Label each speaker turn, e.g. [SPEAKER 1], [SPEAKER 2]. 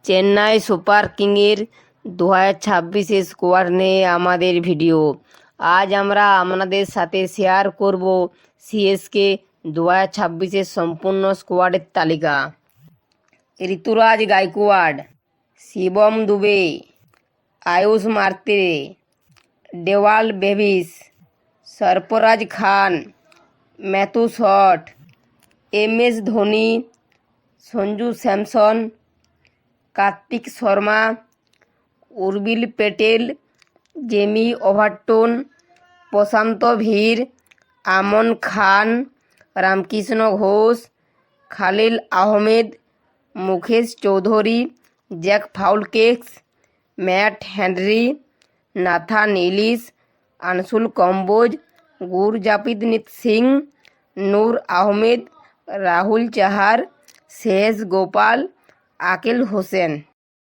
[SPEAKER 1] Chennai super কিংয়ের 2026 squad নিয়ে আমাদের video. আজ আমরা আপনাদের সাথে শেয়ার করব সিএসকে 2026 সম্পূর্ণ স্কোয়াডের তালিকা। ঋতুরাজ গাইকোয়াড়, শিবম দুবে, আয়ুষ মাত্রে, ডেওয়াল ডেভিস, Sarfaraz Khan, Matthew Short, MS Dhoni, Sanju Samson, Kartik Sharma, উর্বিল Patel, Jamie Overton, Prashant Veer, Aman Khan, Ramakrishna Ghosh, Khaleel Ahmed, Mukesh Choudhary, Zak Foulkes, Matt Henry, Nathan Ellis, Anshul Kamboj, Gurjapneet Singh, নূর আহমেদ, রাহুল চাহার, শেষ গোপাল, আকিল হোসেন।